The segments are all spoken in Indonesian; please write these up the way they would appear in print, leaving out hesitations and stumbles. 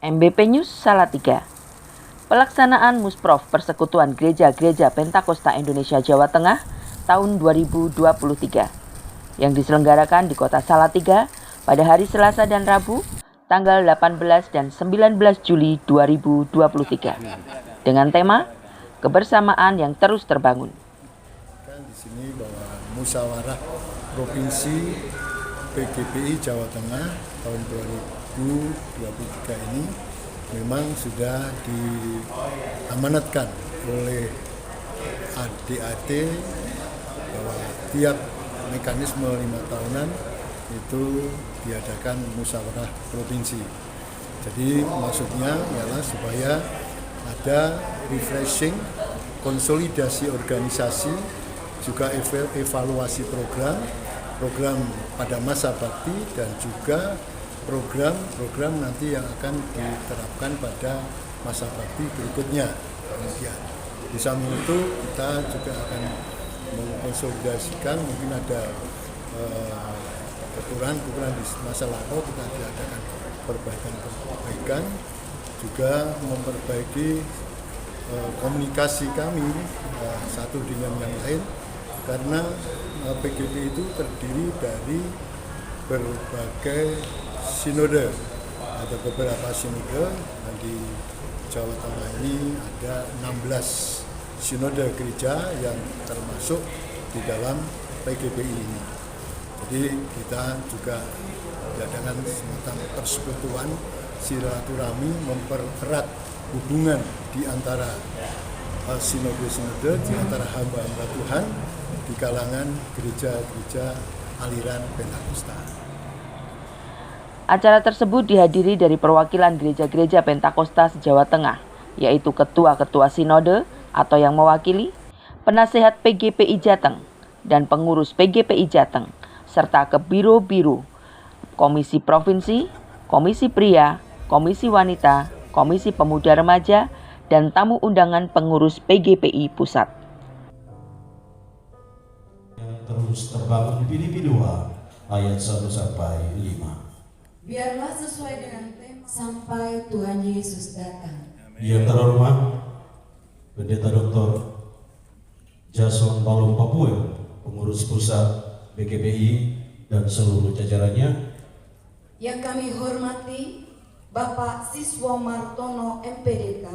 MBP News Salatiga. Pelaksanaan Musprof Persekutuan Gereja-Gereja Pentakosta Indonesia Jawa Tengah tahun 2023 yang diselenggarakan di Kota Salatiga pada hari Selasa dan Rabu tanggal 18 dan 19 Juli 2023 dengan tema kebersamaan yang terus terbangun. Di sini bahwa musyawarah provinsi PGPI Jawa Tengah tahun 2023 ini memang sudah diamanatkan oleh ADAT bahwa tiap mekanisme 5 tahunan itu diadakan musyawarah provinsi. Jadi maksudnya ialah supaya ada refreshing, konsolidasi organisasi, juga evaluasi program pada masa bakti dan juga program nanti yang akan diterapkan pada masa bakti berikutnya. Kemudian di samping itu kita juga akan mengkonsolidasikan, mungkin ada kekurangan di masa lalu, kita adakan perbaikan, juga memperbaiki komunikasi kami satu dengan yang lain, karena PGP itu terdiri dari berbagai sinode, ada beberapa sinode, dan di Jawa Tengah ini ada 16 sinode gereja yang termasuk di dalam PGPI ini. Jadi kita juga mengadakan semacam persekutuan silaturahmi, mempererat hubungan di antara sinode-sinode, di antara hamba-hamba Tuhan di kalangan gereja-gereja aliran Pentakosta. Acara tersebut dihadiri dari perwakilan gereja-gereja Pentakosta se-Jawa Tengah, yaitu ketua-ketua sinode atau yang mewakili, penasehat PGPI Jateng, dan pengurus PGPI Jateng, serta ke biro-biro, komisi provinsi, komisi pria, komisi wanita, komisi pemuda remaja, dan tamu undangan pengurus PGPI Pusat. Terus terbangun Filipi 2 ayat 1 sampai 5. Biarlah sesuai dengan tema sampai Tuhan Yesus datang. Yang terhormat Pendeta Dr. Jason Balong Papua, pengurus pusat PGPI dan seluruh jajarannya. Yang kami hormati Bapak Siswo Martono MPDK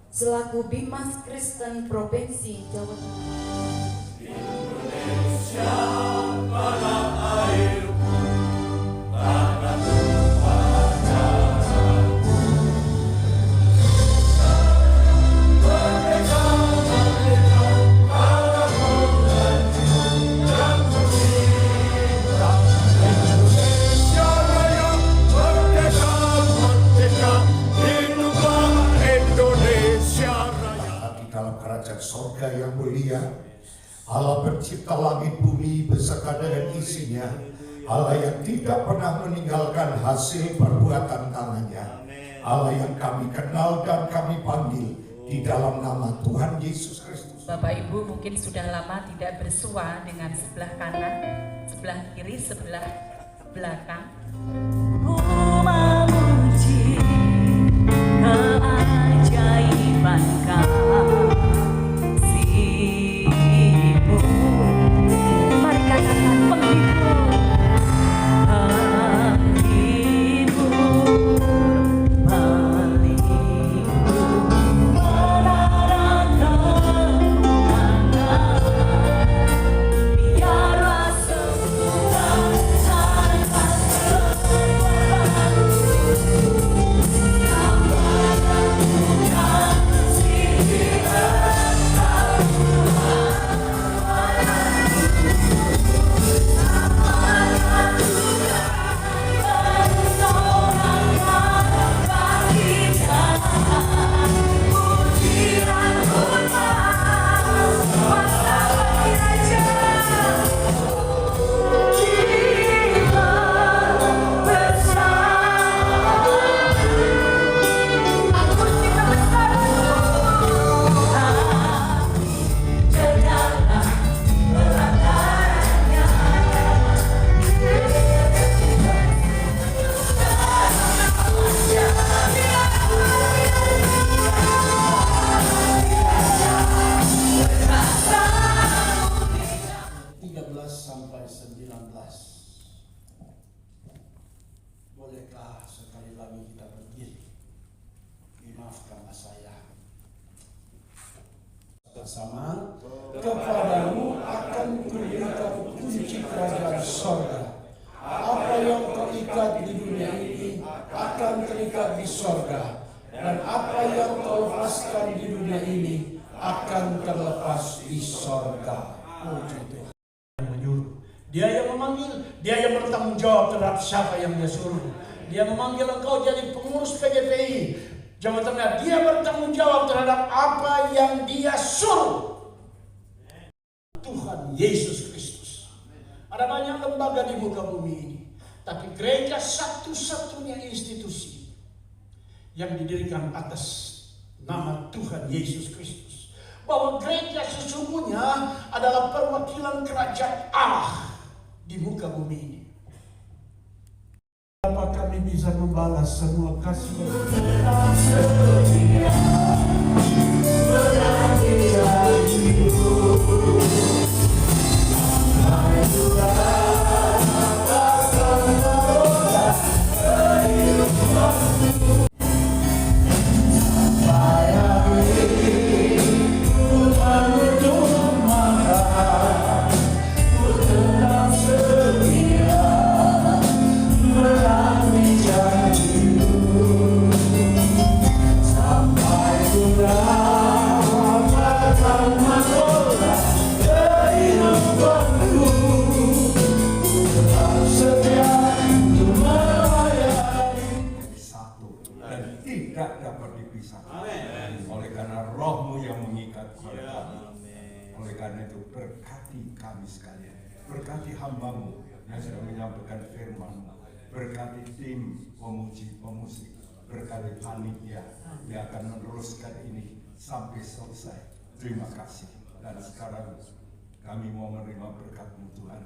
selaku Bimas Kristen Provinsi Jawa Tengah. Indonesia tanah airku, tanah tumpah darahku. Merdeka, merdeka, tanah mengacu dan bercinta. Indonesia Raya, merdeka, merdeka, hiduplah Indonesia Raya. Di dalam kerajaan sorga yang mulia, Allah pencipta langit bumi beserta dengan isinya, Allah yang tidak pernah meninggalkan hasil perbuatan tangannya, Allah yang kami kenal dan kami panggil di dalam nama Tuhan Yesus Kristus. Bapak Ibu mungkin sudah lama tidak bersua dengan sebelah kanan, sebelah kiri, sebelah belakang. Memuji keajaiban Bolehkah sekali lagi kita berdiri? Dimaafkan saya. Bersama kepadamu akan kuberikan kunci kerajaan sorga. Apa yang kau ikat di dunia ini akan terikat di sorga, dan apa yang kau lepaskan di dunia ini akan terlepas di sorga. Puji Tuhan. Dia yang memanggil, dia yang bertanggung jawab terhadap siapa yang dia suruh. Dia memanggil engkau jadi pengurus PGPI Jawa Tengah. Dia bertanggung jawab terhadap apa yang dia suruh. Tuhan Yesus Kristus. Ada banyak lembaga di muka bumi ini, tapi gereja satu-satunya institusi yang didirikan atas nama Tuhan Yesus Kristus. Bahwa gereja sesungguhnya adalah perwakilan kerajaan Allah di muka bumi ini. Apa kami bisa membalas semua kasih? Oleh karena rohmu yang mengikat kami. Oleh karena itu berkati kami sekalian, berkati hambamu yang sedang menyampaikan firman, berkati tim pemuji pemusik, berkati panitia yang akan meneruskan ini sampai selesai. Terima kasih. Dan sekarang kami mau menerima berkat-Mu Tuhan.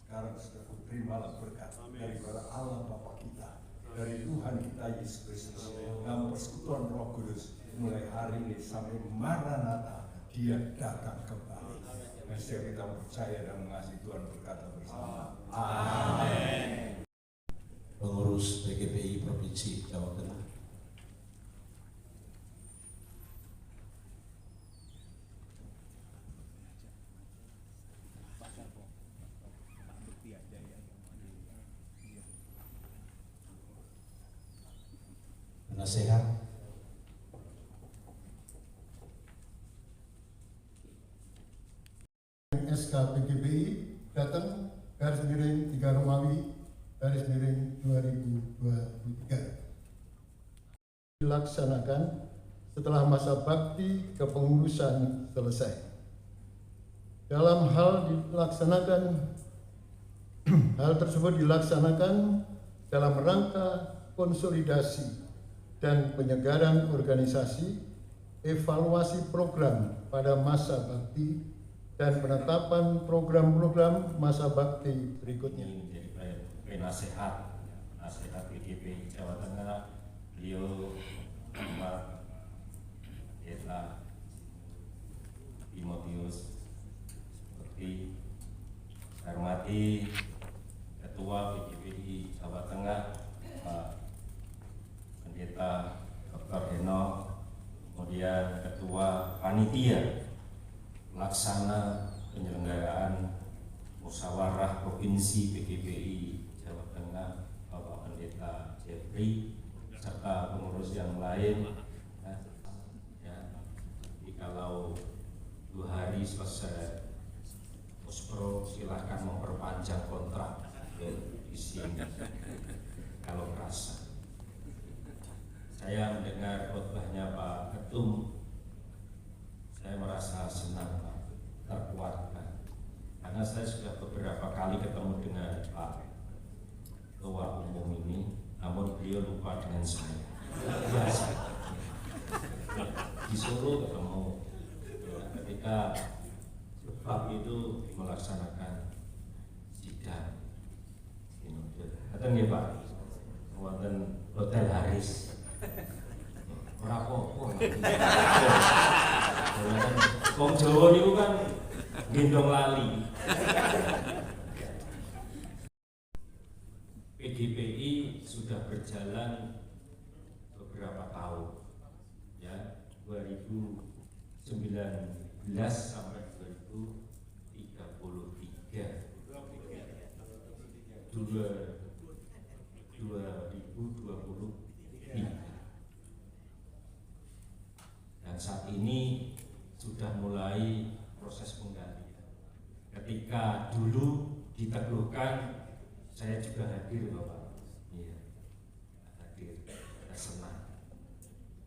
Sekarang sudah terimalah berkat daripada Allah Bapa kita, dari Tuhan kita Yesus Kristus, dalam persekutuan Roh Kudus, mulai hari ini sampai Maranatha, Dia datang kembali. Dan setiap kita percaya dan mengasihi Tuhan berkata bersama. Amin. Pengurus PGPI Provinsi Jawa Tengah. Penasehat SK PGPI datang garis miring 3 Romawi garis miring 2023 dilaksanakan setelah masa bakti kepengurusan selesai. Dalam hal tersebut dilaksanakan dalam rangka konsolidasi dan penyegaran organisasi, evaluasi program pada masa bakti, dan penetapan program-program masa bakti berikutnya. Ini menjadi penasehat PGPI Jawa Tengah, beliau Pak Pendeta Timotius seperti saya hormati Ketua PGPI Jawa Tengah Pak Pendeta Dr. Heno, kemudian Ketua Panitia Pelaksana penyelenggaraan musyawarah provinsi PGPI Jawa Tengah Bapak Pendeta Jeffrey, serta pengurus yang lain. Jadi kalau 2 hari selesai Pospro, silahkan memperpanjang kontrak di sini kalau merasa. Saya mendengar khotbahnya Pak Ketum, saya merasa senang, Pak, terkuatkan. Karena saya sudah beberapa kali ketemu dengan Pak Ketua Umum ini, namun beliau lupa dengan saya. Biasa. Di Solo ketemu, ketika Pak itu melaksanakan sidang. Datang ya Pak, wonten Hotel Haris. Ora apa-apa. Wong Jawa niku kan gendong lali. PGPI sudah berjalan beberapa tahun, ya, 2019 sampai 2033. 2023. Dan saat ini sudah mulai proses penggalian. Ketika dulu diteguhkan, saya juga hadir, Bapak. Iya, hadir. Kita senang.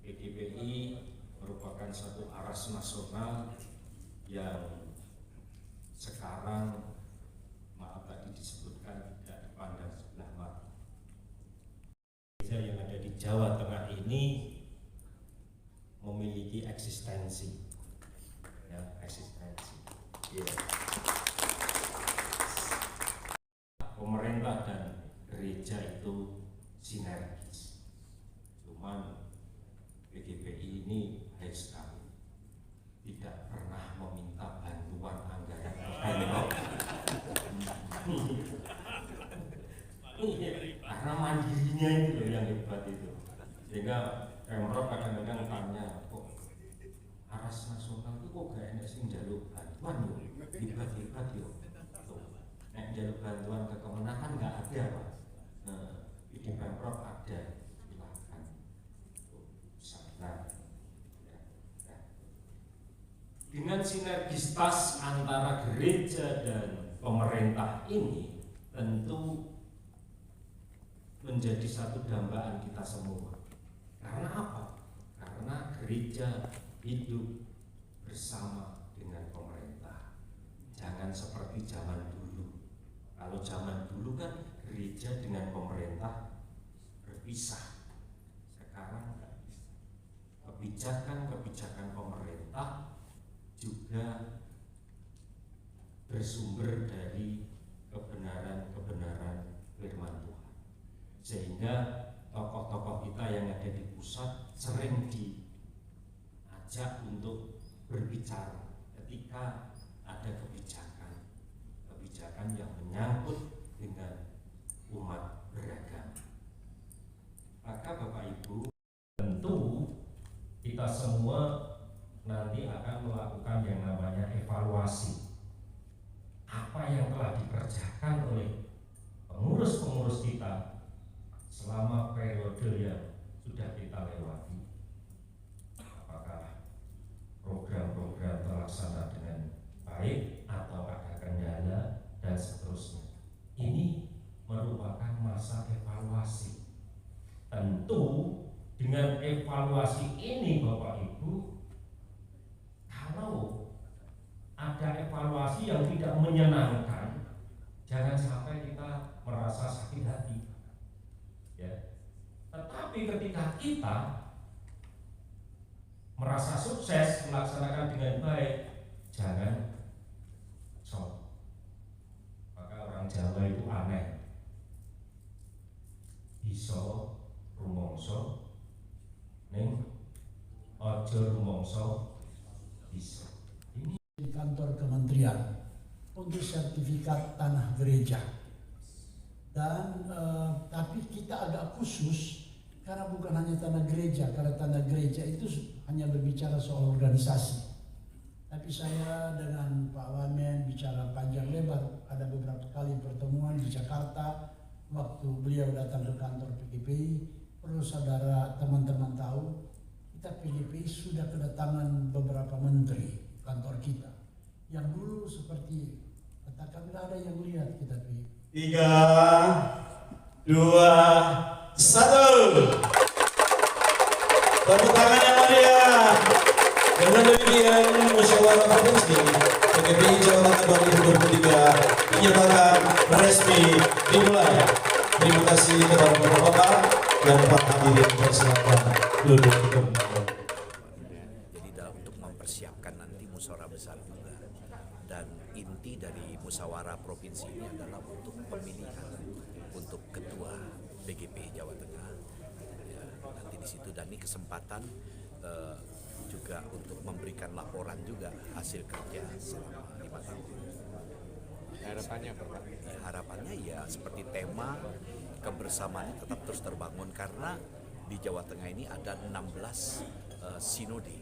PGPI merupakan satu aras nasional yang sekarang, maaf tadi disebutkan, tidak dipandang sebelah mata. Gereja yang ada di Jawa Tengah ini memiliki eksistensi, ya, eksistensi. Yeah. Pemerintah dan gereja itu sinergis. Cuman PGPI ini baik sekali, tidak pernah meminta bantuan anggaran Pemprov. Karena mandirinya itu loh yang hebat itu. Sehingga Pemprov kadang-kadang tanya, kok aras nasional itu kok gak enak sih njaluk bantuan loh, hebat-hebat yo. Nek njaluk bantuan ke kemenahan nggak ada, Pak. Nah, di Pemprov ada, silahkan. Nah, dengan sinergitas antara gereja dan pemerintah ini tentu menjadi satu dambaan kita semua. Karena apa? Karena gereja hidup bersama dengan pemerintah. Jangan seperti zaman dulu. Kalau zaman dulu kan gereja dengan pemerintah berpisah. Sekarang nggak bisa. Kebijakan-kebijakan pemerintah juga bersumber dari kebenaran-kebenaran firman Tuhan. Sehingga tokoh-tokoh kita yang ada di pusat sering diajak untuk berbicara ketika ada kebijakan yang menyangkut dengan umat beragama. Maka Bapak Ibu, tentu kita semua nanti akan melakukan yang namanya evaluasi. Apa yang telah dikerjakan oleh pengurus-pengurus kita selama periode yang sudah kita lewati. Apakah program-program terlaksana dengan baik atau ada kendala dan seterusnya. Ini merupakan masa evaluasi. Tentu dengan evaluasi ini Bapak Ibu, kalau ada evaluasi yang tidak menyenangkan, jangan sampai kita merasa sakit hati. Ya. Tetapi ketika kita merasa sukses melaksanakan dengan baik, jangan shock. Maka orang Jawa itu aneh. Iso rumongso ning ojo rumongso iso. Ini di kantor kementerian untuk sertifikat tanah gereja. Dan tapi kita agak khusus karena bukan hanya tanah gereja, karena tanah gereja itu hanya berbicara soal organisasi. Tapi saya dengan Pak Wamen bicara panjang lebar, ada beberapa kali pertemuan di Jakarta waktu beliau datang ke kantor PGPI. Perlu saudara teman-teman tahu, kita PGPI sudah kedatangan beberapa menteri kantor kita. Yang dulu seperti katakan nggak ada yang lihat kita PGPI. 3, 2, 1. Tepuk tangan yang meriah. Dengan demikian musyawarah provinsi PGPI Jawa Tengah 2023 dinyatakan resmi dimulai. Terima kasih kepada Bapak dan Pak hadirin, persilakan duduk kembali. Jadi dalam untuk mempersiapkan nanti musyawarah besar juga, dan inti dari musyawarah provinsi ini adalah untuk pemilihan untuk ketua PGPI Jawa Tengah. Ya, nanti di situ, dan ini kesempatan juga untuk memberikan laporan juga hasil kerja selama 5 tahun. Harapannya apa, Pak? Ya, harapannya ya seperti tema kebersamaan tetap terus terbangun, karena di Jawa Tengah ini ada 16 sinode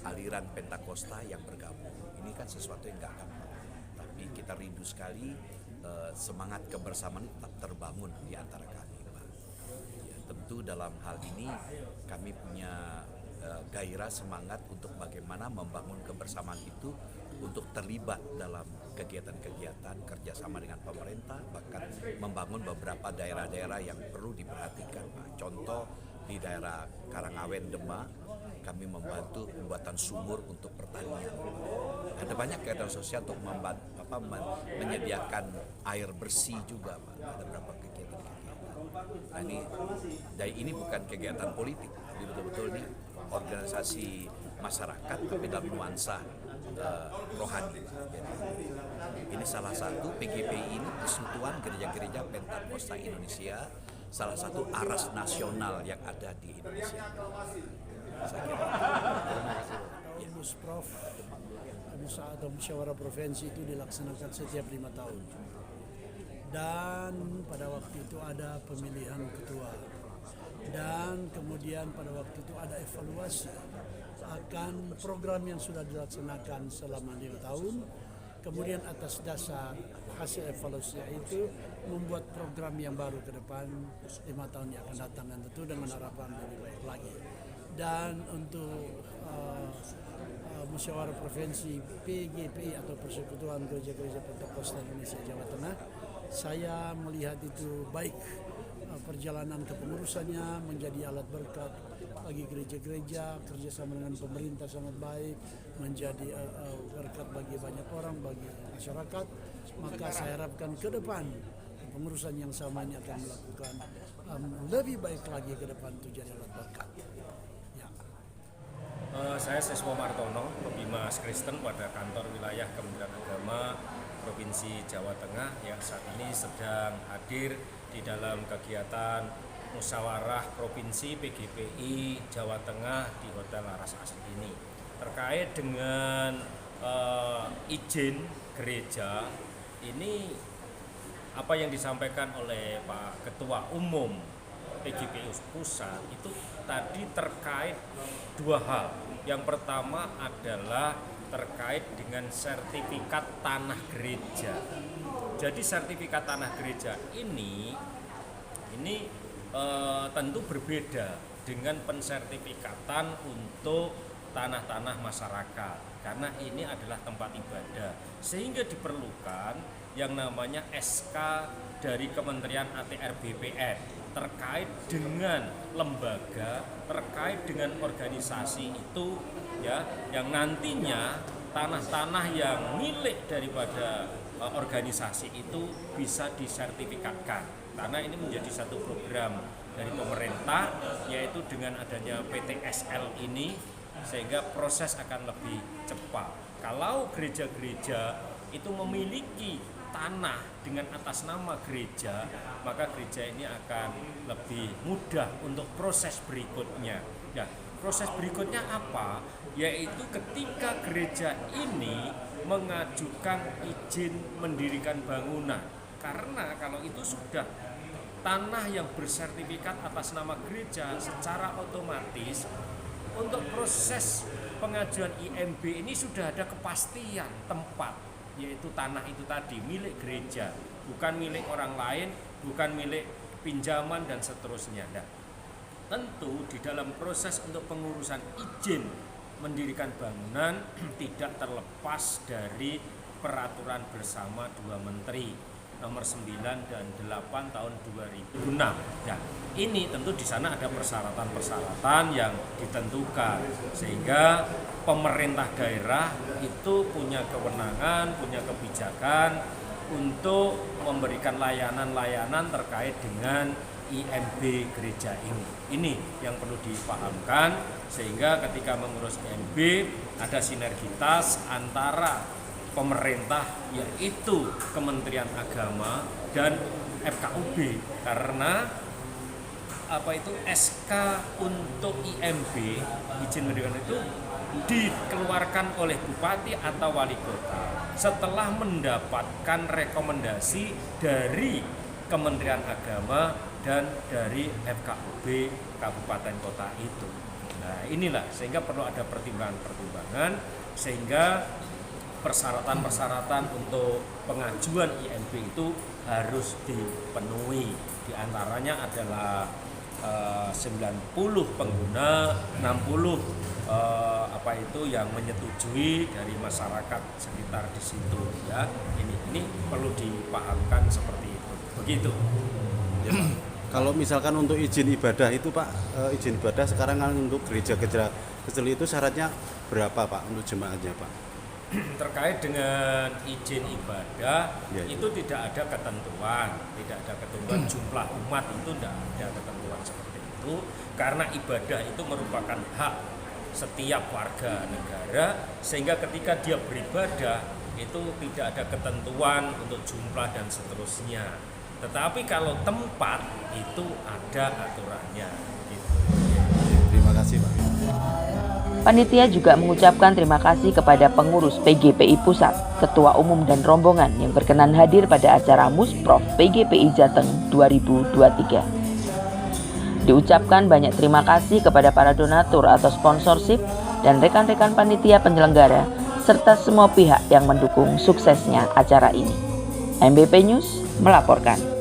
aliran Pentakosta yang bergabung. Ini kan sesuatu yang nggak gampang, tapi kita rindu sekali semangat kebersamaan tetap terbangun di antara kami, Pak. Ya, tentu dalam hal ini kami punya gairah semangat untuk bagaimana membangun kebersamaan itu, untuk terlibat dalam kegiatan-kegiatan kerjasama dengan pemerintah, bahkan membangun beberapa daerah-daerah yang perlu diperhatikan, Pak. Contoh di daerah Karangawen, Demak, kami membantu pembuatan sumur untuk pertanian. Ada banyak kegiatan sosial untuk menyediakan air bersih juga, Pak. Ada beberapa kegiatan-kegiatan. Nah, ini bukan kegiatan politik, jadi betul-betul ini organisasi masyarakat tapi dalam nuansa rohani. Jadi, ini salah satu PGPI ini Persekutuan Gereja-Gereja Pentakosta Indonesia, salah satu aras nasional yang ada di Indonesia. Saya kira. Terima kasih. Ya. Musprof atau musyawarah provinsi itu dilaksanakan setiap 5 tahun. Dan pada waktu itu ada pemilihan ketua. Dan kemudian pada waktu itu ada evaluasi akan program yang sudah dilaksanakan selama 5 tahun. Kemudian atas dasar hasil evaluasi itu membuat program yang baru ke depan 5 tahun yang akan datang, dan tentu dengan harapan lebih baik lagi. Dan untuk musyawarah provinsi PGPI atau Persekutuan Gereja-Gereja Pentakosta Indonesia Jawa Tengah, saya melihat itu baik. Perjalanan kepengurusannya menjadi alat berkat bagi gereja-gereja, kerjasama dengan pemerintah sangat baik, menjadi berkat bagi banyak orang, bagi masyarakat. Maka saya harapkan ke depan kepengurusan yang sama ini akan melakukan lebih baik lagi ke depan untuk jadi alat berkat. Ya. Saya Siswo Martono, Pebimas Kristen pada kantor wilayah Kementerian Agama Provinsi Jawa Tengah yang saat ini sedang hadir di dalam kegiatan musyawarah provinsi PGPI Jawa Tengah di Hotel Laras Asri ini terkait dengan izin gereja. Ini apa yang disampaikan oleh Pak Ketua Umum PGPI Pusat itu tadi terkait dua hal. Yang pertama adalah terkait dengan sertifikat tanah gereja. Jadi sertifikat tanah gereja ini tentu berbeda dengan pensertifikatan untuk tanah-tanah masyarakat, karena ini adalah tempat ibadah, sehingga diperlukan yang namanya SK dari Kementerian ATR BPN terkait dengan lembaga, terkait dengan organisasi itu ya, yang nantinya tanah-tanah yang milik daripada organisasi itu bisa disertifikatkan, karena ini menjadi satu program dari pemerintah, yaitu dengan adanya PTSL ini sehingga proses akan lebih cepat. Kalau gereja-gereja itu memiliki tanah dengan atas nama gereja, maka gereja ini akan lebih mudah untuk proses berikutnya. Ya, proses berikutnya apa? Yaitu ketika gereja ini mengajukan izin mendirikan bangunan. Karena kalau itu sudah tanah yang bersertifikat atas nama gereja, secara otomatis untuk proses pengajuan IMB ini sudah ada kepastian tempat, yaitu tanah itu tadi milik gereja, bukan milik orang lain, bukan milik pinjaman dan seterusnya. Nah, tentu di dalam proses untuk pengurusan izin mendirikan bangunan tidak terlepas dari peraturan bersama dua menteri nomor 9 dan 8 tahun 2006. Nah, ini tentu di sana ada persyaratan-persyaratan yang ditentukan sehingga pemerintah daerah itu punya kewenangan, punya kebijakan untuk memberikan layanan-layanan terkait dengan IMB gereja ini. Ini yang perlu dipahamkan sehingga ketika mengurus IMB ada sinergitas antara pemerintah, yaitu Kementerian Agama dan FKUB, karena SK untuk IMB izin mendirikan itu dikeluarkan oleh bupati atau wali kota setelah mendapatkan rekomendasi dari Kementerian Agama dan dari FKUB kabupaten kota itu. Nah, inilah sehingga perlu ada pertimbangan-pertimbangan sehingga persyaratan-persyaratan untuk pengajuan IMB itu harus dipenuhi. Di antaranya adalah 90 pengguna, 60 yang menyetujui dari masyarakat sekitar di situ ya. Ini perlu dipahamkan seperti itu. Begitu. Ya, Pak. Kalau misalkan untuk izin ibadah itu Pak, izin ibadah sekarang kan untuk gereja-gereja kecil itu syaratnya berapa Pak untuk jemaahnya Pak? Terkait dengan izin ibadah itu tidak ada ketentuan, jumlah umat itu tidak ada ketentuan seperti itu karena ibadah itu merupakan hak setiap warga negara sehingga ketika dia beribadah itu tidak ada ketentuan untuk jumlah dan seterusnya. Tetapi kalau tempat itu ada aturannya. Gitu. Terima kasih Pak. Panitia juga mengucapkan terima kasih kepada pengurus PGPI Pusat, Ketua Umum dan rombongan yang berkenan hadir pada acara Musprof PGPI Jateng 2023. Diucapkan banyak terima kasih kepada para donatur atau sponsorship dan rekan-rekan panitia penyelenggara, serta semua pihak yang mendukung suksesnya acara ini. MBP News melaporkan.